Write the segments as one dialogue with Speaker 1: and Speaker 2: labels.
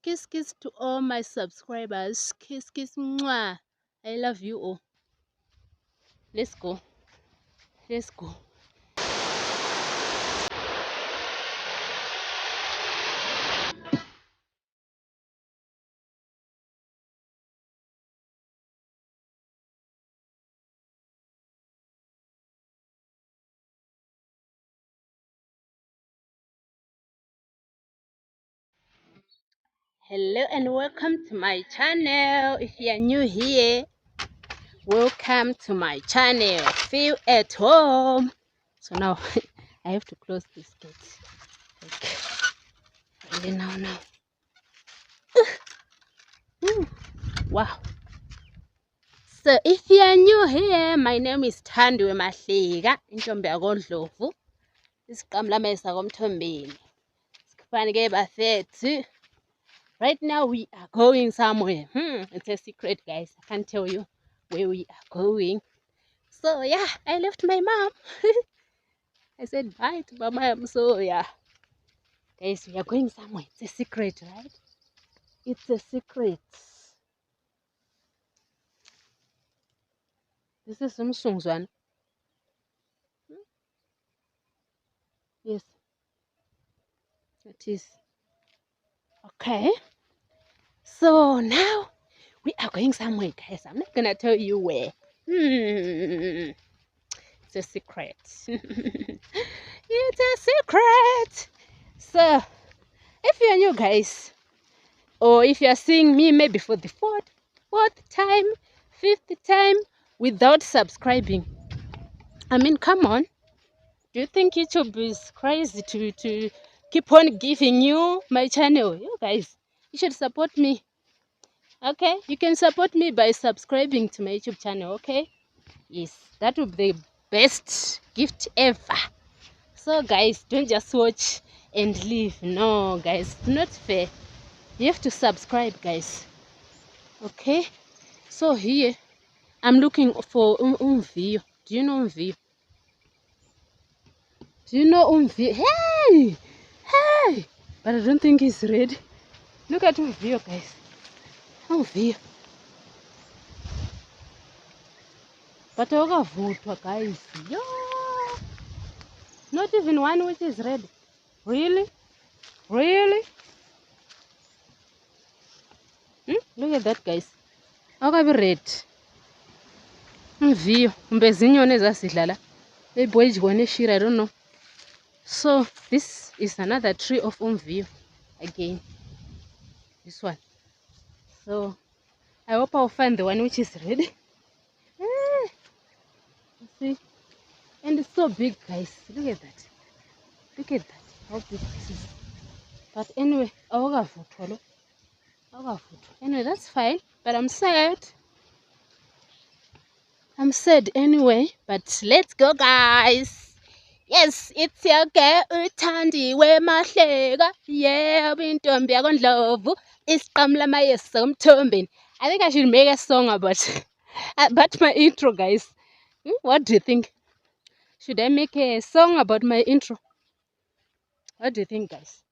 Speaker 1: Kiss kiss to all my subscribers. Kiss kiss mwah. I love you all. Let's go. Let's go. Hello and welcome to my channel. If you are new here, welcome to my channel. Feel at home. So now I have to close this gate. Like really now. Wow. So if you are new here, my name is Thandiwe Mahlika, intombi yakoNdlovu. Isiqamu lami sakomthombeni. Sifanike bafethu. Right now we are going somewhere. It's a secret, guys. I can't tell you where we are going. So yeah, I left my mom. I said bye to my mom. So yeah, guys, we are going somewhere. It's a secret, right? It's a secret. This is some Sungzwan. Yes, it is. Okay. So now we are going somewhere, guys. I'm not gonna tell you where. It's a secret. It's a secret. So if you're new, guys, or if you're seeing me maybe for the fourth time, fifth time without subscribing, I mean, come on. Do you think YouTube is crazy to keep on giving you my channel? You guys, you should support me. Okay, you can support me by subscribing to my YouTube channel. Okay, yes, that would be the best gift ever. So guys, don't just watch and leave. No, guys, it's not fair. You have to subscribe, guys. Okay, so here I'm looking for Umvio. Do you know Umvio? Do you know Umvio? Hey, but I don't think he's ready. Look at Umvio, guys. Umvio. But okavutwa, guys. Yo, not even one which is ready. Really? Really? Look at that, guys. Akabi red. Umvio. Umbezinyone zasidlala. Eboy jigone shira, I don't know. So this is another tree of Umvio again. This one. So I hope I'll find the one which is ready. See? And it's so big, guys. Look at that. Look at that. How big this is. But anyway, anyway, that's fine. But I'm sad. I'm sad anyway. But let's go, guys. Yes, it's your girl Thandiwe Mahlika. Yeah, intombi yakoNdlovu. Isiqamu lami somthombeni. I think I should make a song about my intro, guys. What do you think? Should I make a song about my intro? What do you think, guys?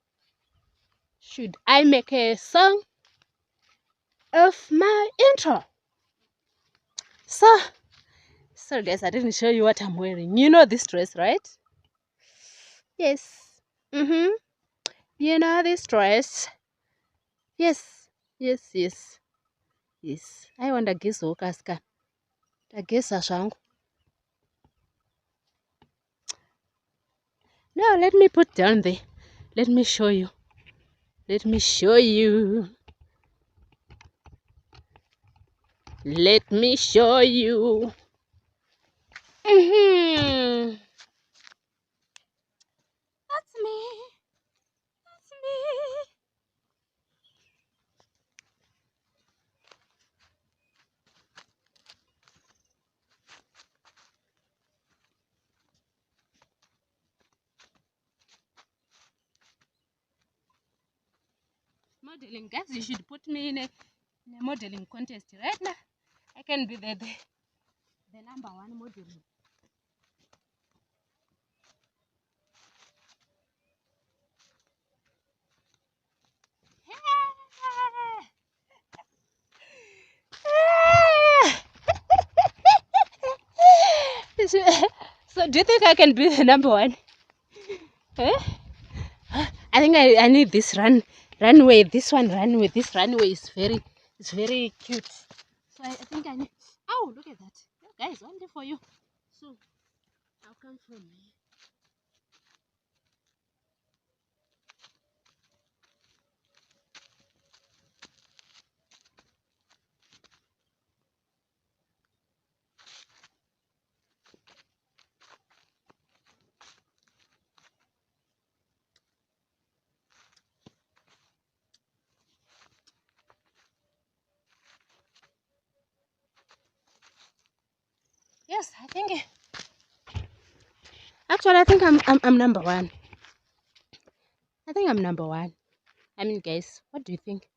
Speaker 1: Should I make a song of my intro? So, sorry guys, I didn't show you what I'm wearing. You know this dress, right? Yes. You know this dress. Yes. I want to guess Okaska. I guess Ashangu. No, let me put down there. Let me show you. Let me show you. Let me show you. That's me. That's me. Modeling, guys, you should put me in a modeling contest right now. I can be the number one modeling. Do you think I can be the number one? Huh? I think I need this runway. This runway is very cute. So I think I need. Oh, look at that, guys! One day for you. So I'll come from here. Yes, I think. Actually, I think I'm number one. I think I'm number one. I mean, guys, what do you think?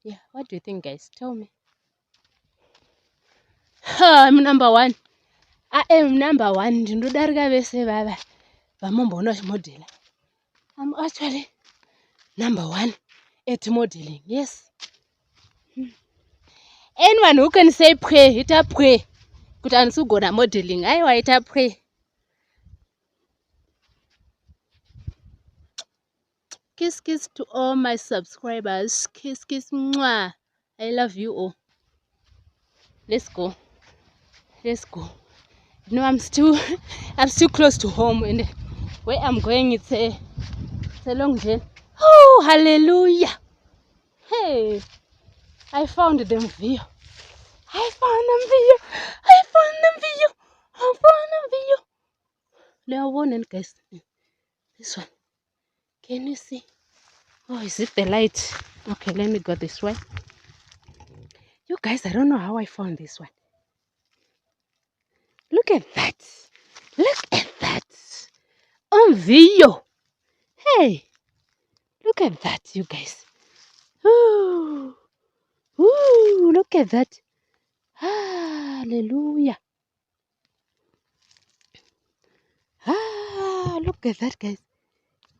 Speaker 1: Yeah, what do you think, guys? Tell me. I'm number one. I am number one. Ndinodarika vese vava vamomboona chimodhela. I'm actually number one at modeling. Yes. Anyone who can say pray, hit up pray. Kuti andisugona modeling. Aiwa, hit up pray. Kiss kiss to all my subscribers. Kiss kiss mwah. I love you all. Let's go. Let's go. You know, I'm still close to home, and where I'm going it's a long journey. Oh, hallelujah. Hey, I found them view. I found them view. Now one, guys. This one. Can you see? Oh, is it the light? Okay, let me go this way. You guys, I don't know how I found this one. Look at that. Look at that. On video. Hey, look at that, you guys. Ooh. Ooh, look at that. Hallelujah. Look at that, guys.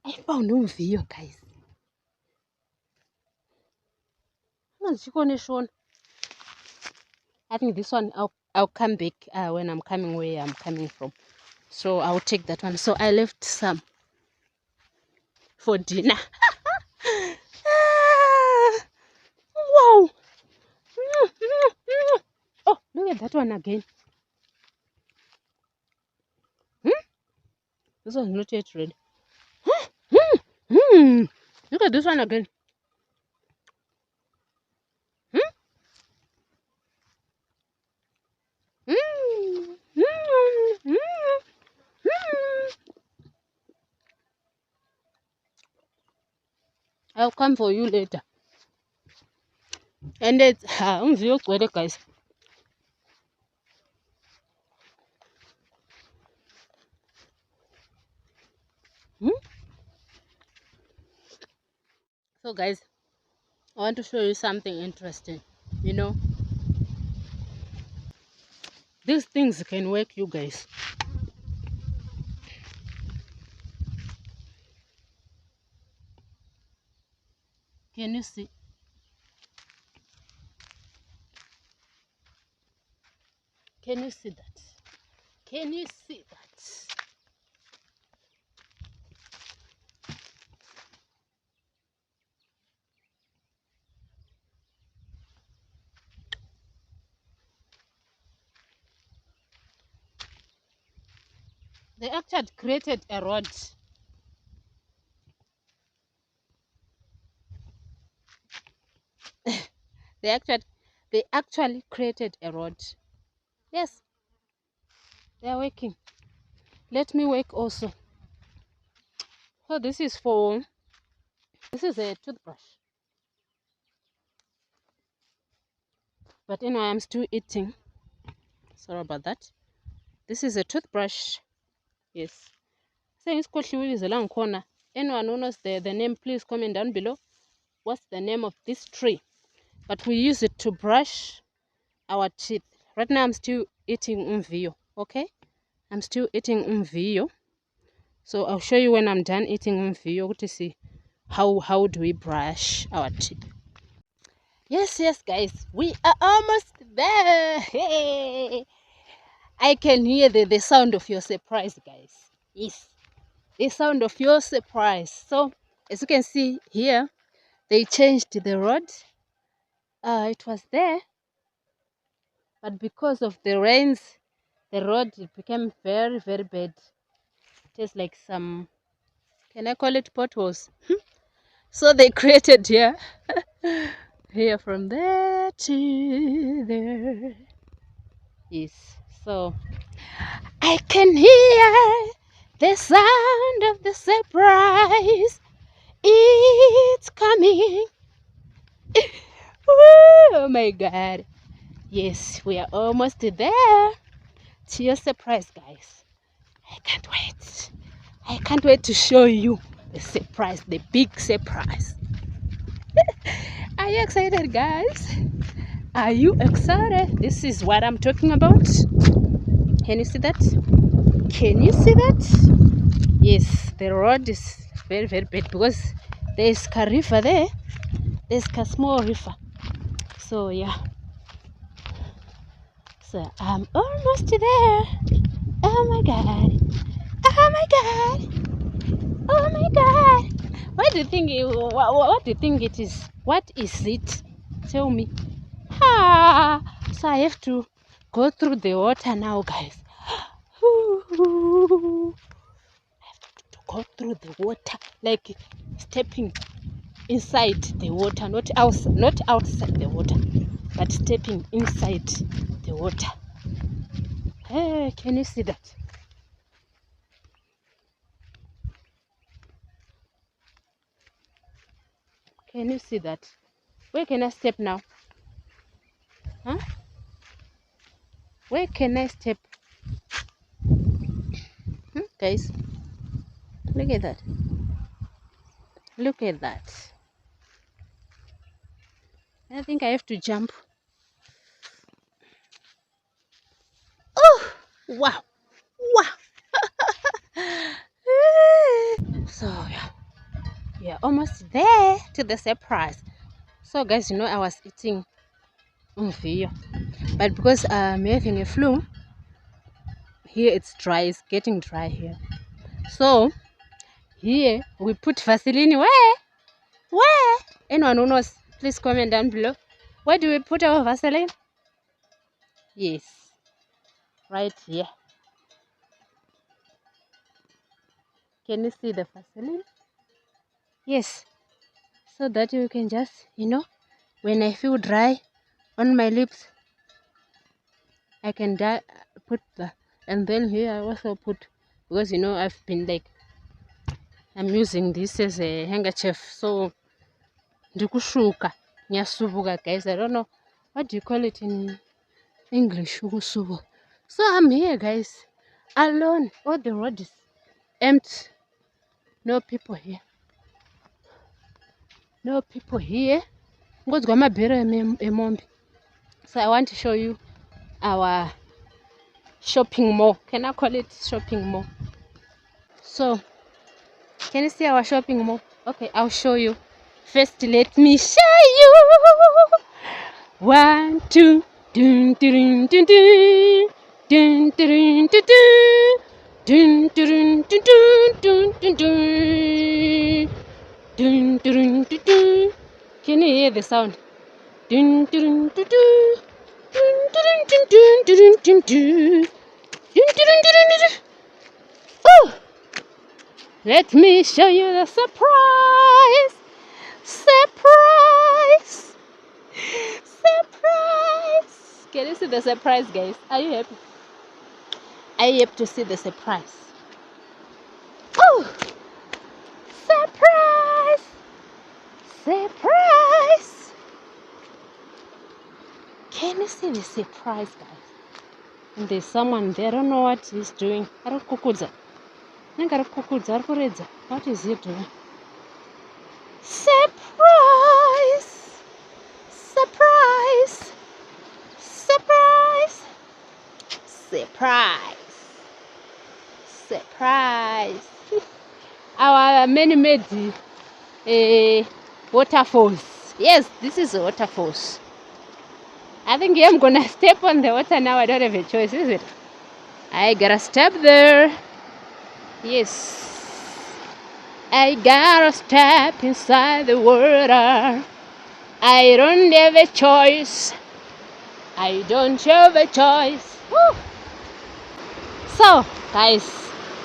Speaker 1: I found on video, guys. I think this one I'll come back when I'm coming where I'm coming from. So I'll take that one. So I left some for dinner. Wow. Oh, look at that one again. This one's not yet ready. Look at this one again. I'll come for you later. And it's guys. So guys, I want to show you something interesting. You know, these things can work, you guys. Can you see? Can you see that? Can you see that? They actually created a road. They actually created a road. Yes, they are working. Let me work also. So this is a toothbrush. But anyway, I'm still eating. Sorry about that. This is a toothbrush. Yes. Anyone who knows the name, please comment down below. What's the name of this tree? But we use it to brush our teeth. Right now I'm still eating umviyo. Okay? I'm still eating umviyo. So I'll show you when I'm done eating umviyo to see how do we brush our teeth. Yes, guys, we are almost there. Hey. I can hear the sound of your surprise, guys. Yes, the sound of your surprise. So, as you can see here, they changed the road. It was there, but because of the rains, the road became very, very bad. Just like some, can I call it potholes? So they created here, here from there to there. Yes, so I can hear the sound of the surprise. It's coming. Oh my God. Yes, we are almost there to your surprise, guys. I can't wait. I can't wait to show you the surprise, the big surprise. Are you excited, guys? Are you excited? This is what I'm talking about. Can you see that? Can you see that? Yes, the road is very, very bad because there's a river there. There's a small river. So, yeah. So, I'm almost there. Oh my God. Oh my God. Oh my God. What do you think? What do you think it is? What is it? Tell me. So I have to go through the water now, guys. I have to go through the water, like stepping inside the water, not outside the water, but stepping inside the water. Hey, can you see that? Can you see that? Where can I step now? Huh? Where can I step? Guys, look at that. Look at that. I think I have to jump. Oh, wow. Wow. So, yeah. We are almost there to the surprise. So, guys, you know, I was eating umviyo, but because I'm having a flu, here it's dry, it's getting dry here. So, here we put Vaseline. Where? Where? Anyone who knows, please comment down below. Where do we put our Vaseline? Yes, right here. Can you see the Vaseline? Yes, so that you can just, you know, when I feel dry on my lips, I can put the, and then here I also put, because you know I've been like, I'm using this as a handkerchief, so ndikushuka nyasubuka, guys. I don't know what do you call it in English, ukusubuka. So I'm here, guys, alone. All the road is empty, no people here, no people here. Ngodzwa mabhero emombe. So I want to show you our shopping mall. Can I call it shopping mall? So can you see our shopping mall? Okay, I'll show you. First, let me show you. 1, 2. Dun, dun, dun, dun. Dun, dun, dun, dun. Dun, dun, dun, dun, dun, dun. Dun, dun, dun, dun. Can you hear the sound? Dun, dun, dun, dun. Dun, dun, dun, dun, dun, dun, dun. Dun, dun, dun, dun, dun. Oh! Let me show you the surprise! Surprise! Surprise! Can you see the surprise, guys? Are you happy? Are you happy to see the surprise? Oh! Surprise! Surprise! Can you see the surprise, guys? And there's someone there, I don't know what he's doing. Arikukudza. What is he doing? Surprise! Surprise! Surprise! Surprise! Surprise! Our man-made waterfalls. Yes, this is a waterfalls. I think I'm gonna step on the water now. I don't have a choice, is it? I gotta step there. Yes. I gotta step inside the water. I don't have a choice. I don't have a choice. Woo. So, guys,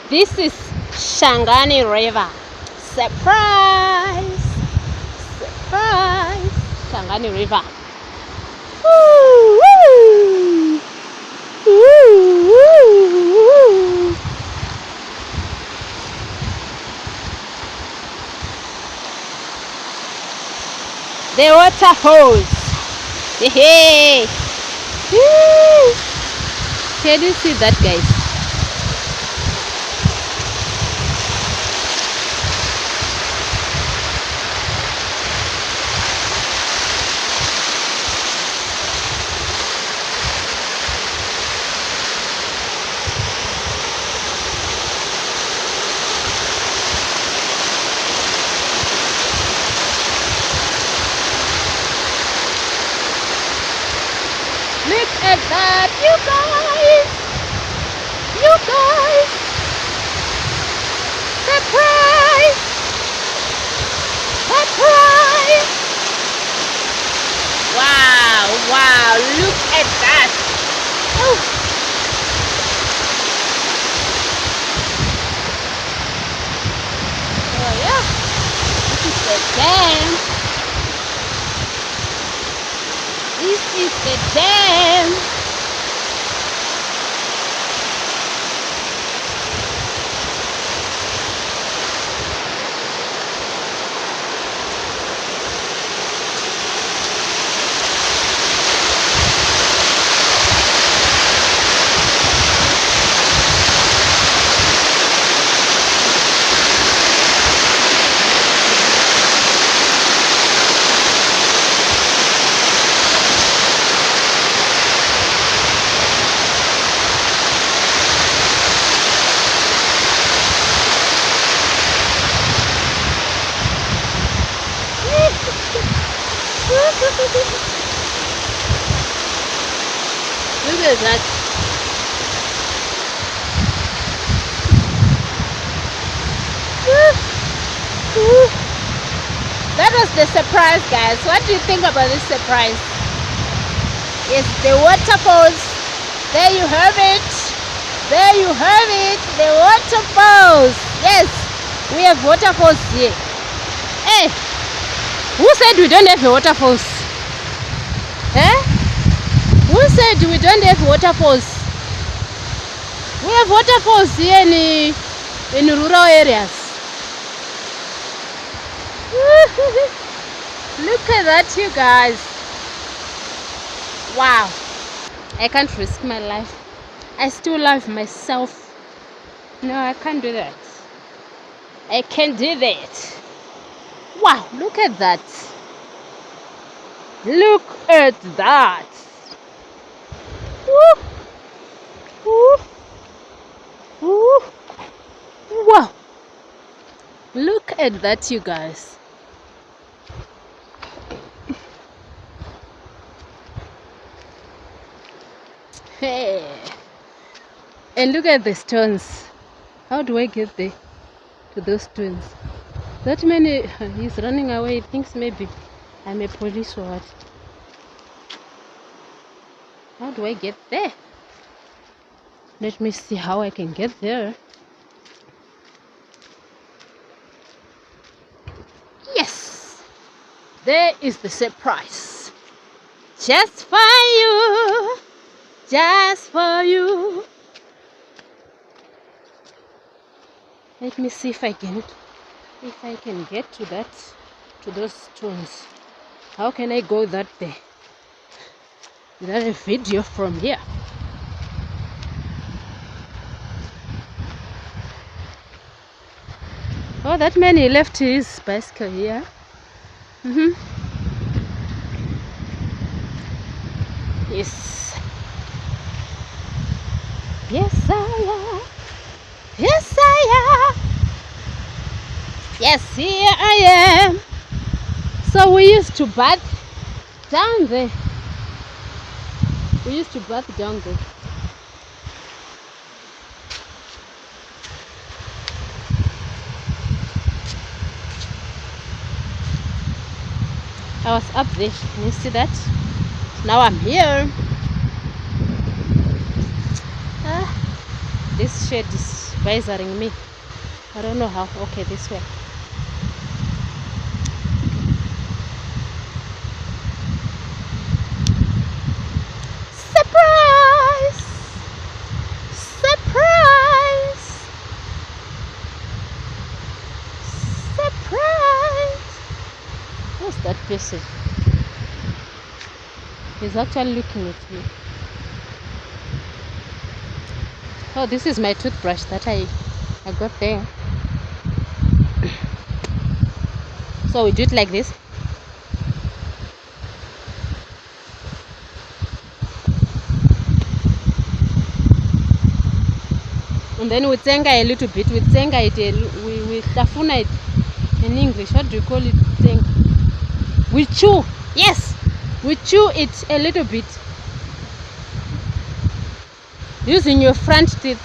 Speaker 1: this is Shangani River. Surprise! Surprise! Shangani River. Woo, woo. Woo, woo. The waterfalls. Hey. Woo. Can you see that, guys? Look at that, you guys! You guys! Surprise! Surprise! Wow, wow, look at that! Oh. Oh yeah, this is the dam. This is the dam. Look at that. That was the surprise, guys. What do you think about this surprise? Yes, the waterfalls. There you have it. There you have it. The waterfalls. Yes, we have waterfalls here. Hey, who said we don't have the waterfalls? Eh? Who said we don't have waterfalls? We have waterfalls here in rural areas. Look at that, you guys. Wow. I can't risk my life. I still love myself. No, I can't do that. I can't do that. Wow, look at that. Look at that. Woo. Woo. Woo. Wow. Look at that, you guys. Hey. And look at the stones. How do I get there to those stones? That man, he's running away. He thinks maybe I'm a police or what. How do I get there? Let me see how I can get there. Yes! There is the surprise. Just for you. Just for you. Let me see if I can get to those stones. How can I go that way? Is that a video from here? Oh, that man, he left his bicycle here. Yes. Yes, I am. Yes, I am. Yes, here I am. So we used to bath down there. We used to bath down there. I was up there. Can you see that? Now I'm here. This shade is visoring me. I don't know how. Okay, this way. Surprise! Surprise! Surprise! Who's that person? He's actually looking at me. Oh, this is my toothbrush that I got there. So we do it like this. And then we tsenga a little bit. We tsenga it, we tafuna it. In English, what do you call it? We chew. Yes, we chew it a little bit. Using your front teeth.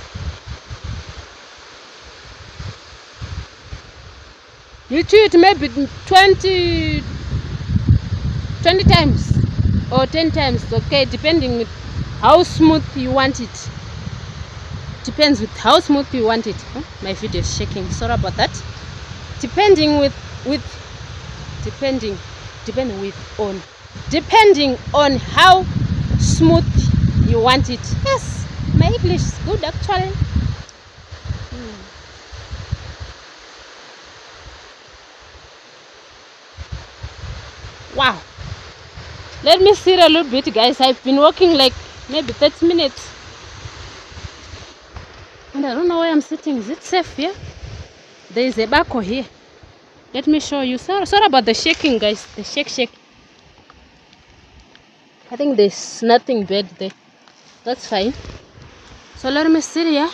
Speaker 1: You chew it maybe 20 times or 10 times, okay, depending with how smooth you want it. Depends with how smooth you want it. My video is shaking, sorry about that. Depending on how smooth you want it. Yes, my English is good actually. Wow, let me sit a little bit, guys. I've been walking like maybe 30 minutes and I don't know where I'm sitting. Is it safe here? There is a bako here. Let me show you. Sorry about the shaking, guys. The shake. I think there's nothing bad there. That's fine. So let me sit here.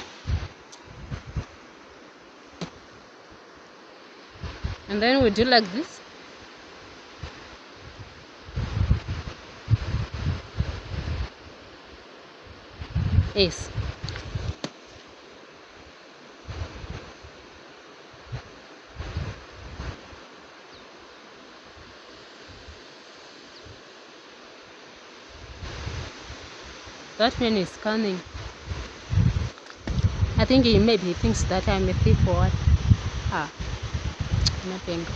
Speaker 1: And then we do like this. Yes. That man is scanning. I think he maybe thinks that I'm a thief or what. Nothing.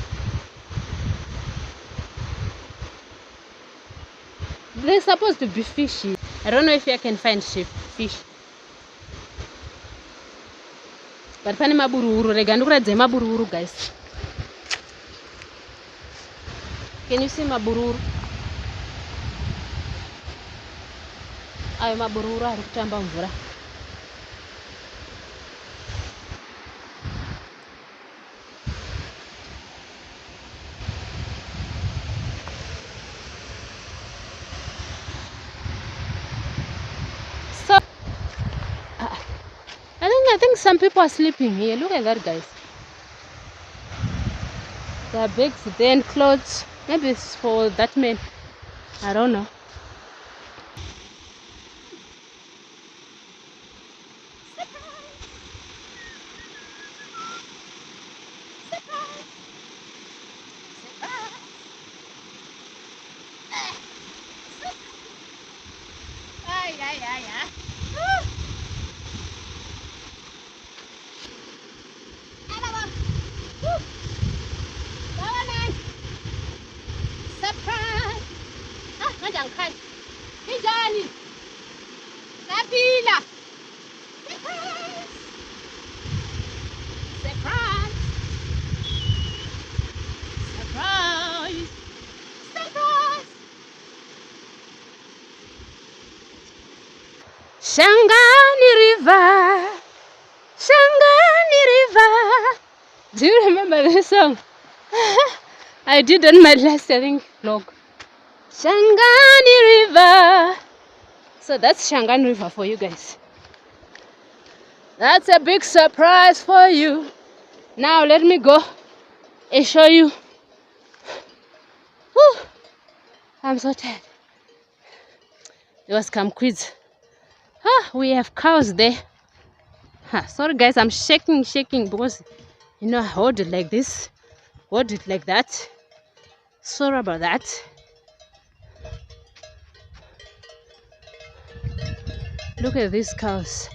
Speaker 1: They're supposed to be fishy. I don't know if I can find fish. But pani mabururu, regandukuradze mabururu, guys. Can you see mabururu? Ayo mabururu ari kutamba mvura. So I think some people are sleeping here. Look at that, guys. There are bags there and clothes. Maybe it's for that man. I don't know. Shangani River, Shangani River. Do you remember this song? I did on my last, I think, vlog. Shangani River. So that's Shangani River for you guys. That's a big surprise for you. Now let me go and show you. Whew. I'm so tired. There was some quiz. We have cows there. Sorry guys, I'm shaking because I hold it like this, hold it like that. Sorry about that. Look at these cows.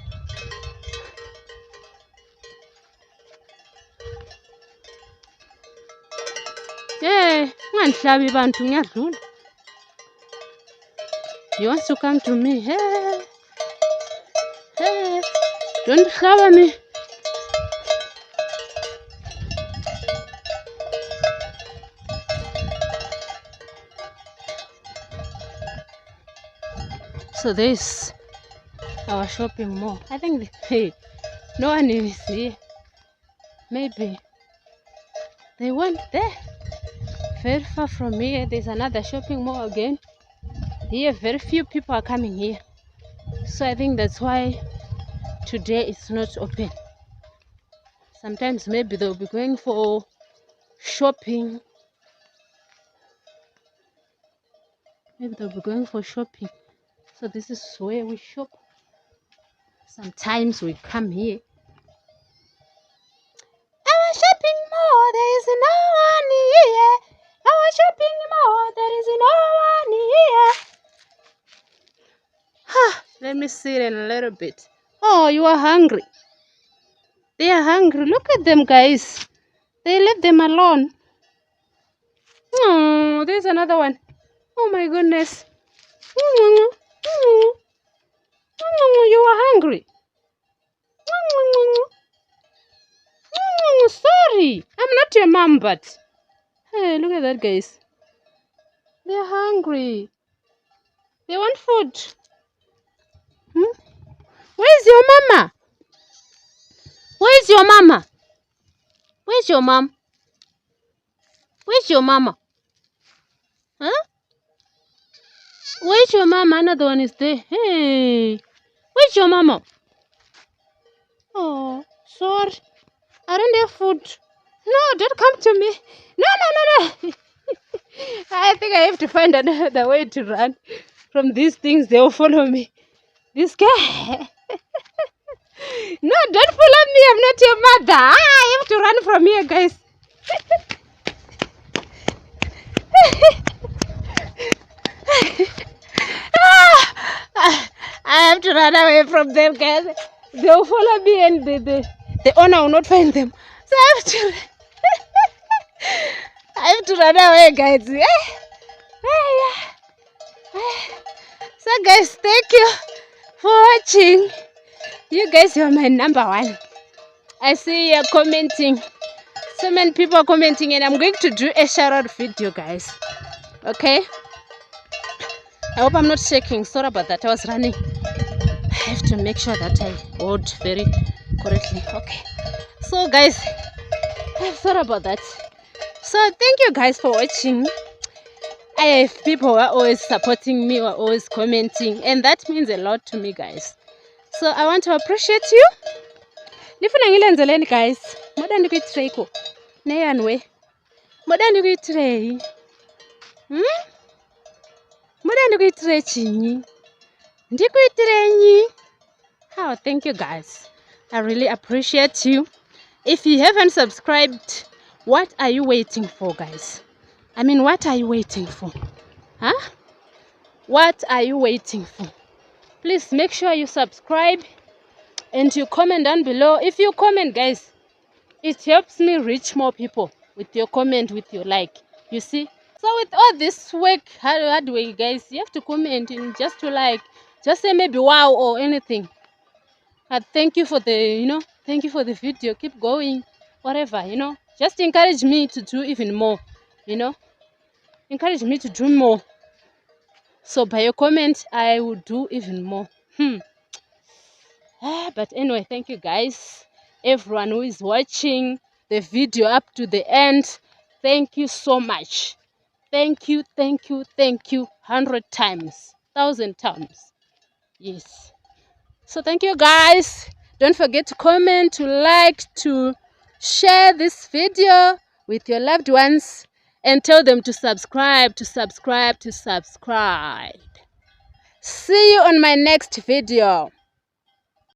Speaker 1: Hey, ungandihlabi bantu ngiyadlula. He wants to come to me. Hey, hey, don't hlaba me. So this our shopping mall. I think hey, no one is here. Maybe they went there. Very far from here. There's another shopping mall again. Here, very few people are coming here. So I think that's why today it's not open. Sometimes maybe they'll be going for shopping. Maybe they'll be going for shopping. So this is where we shop. Sometimes we come here. Our shopping mall, there is no one here. Our shopping mall, there is no one here. Let me sit in a little bit. Oh, you are hungry. They are hungry. Look at them, guys. They left them alone. Oh, there's another one. Oh my goodness. You are hungry. Sorry, I'm not your mom, but hey, look at that, guys. They're hungry. They want food. Where's your mama? Where's your mama? Where's your mom? Where's your mama? Huh? Where's your mama? Another one is there. Hey, where's your mama? Oh, sorry. I don't have food. No, don't come to me. No. I think I have to find another way to run from these things. They will follow me. This guy. No, don't follow me. I'm not your mother. I have to run from here, guys. I have to run away from them, guys. They will follow me and the owner will not find them. So I have to run away, guys. So guys, thank you for watching. You guys are my number one. I see you're commenting. So many people are commenting, and I'm going to do a shout out video, guys. Okay? I hope I'm not shaking. Sorry about that. I was running. I have to make sure that I hold very correctly. Okay. So guys, I'm sorry about that. So thank you guys for watching. People were always supporting me, were always commenting, and that means a lot to me, guys. So I want to appreciate you. Nifuna ngilenzeleni guys. Moda ndikuyitray ko. Neyanwe. Moda ndikuyitray. Moda ndikuyitray chinyi. Ndikuyitray. Oh, thank you guys. I really appreciate you. If you haven't subscribed, what are you waiting for, guys? I mean, what are you waiting for? Huh? What are you waiting for? Please make sure you subscribe and you comment down below. If you comment, guys, it helps me reach more people with your comment, with your like. You see? So with all this work, hard way, guys, you have to comment and just to like. Just say maybe wow or anything. But thank you for the, thank you for the video. Keep going. Whatever, Just encourage me to do even more, Encourage me to do more. So by your comment, I will do even more. But anyway, thank you guys. Everyone who is watching the video up to the end, thank you so much. Thank you, 100 times, 1,000 times. Yes. So thank you guys. Don't forget to comment, to like, to share this video with your loved ones, and tell them to subscribe, See you on my next video.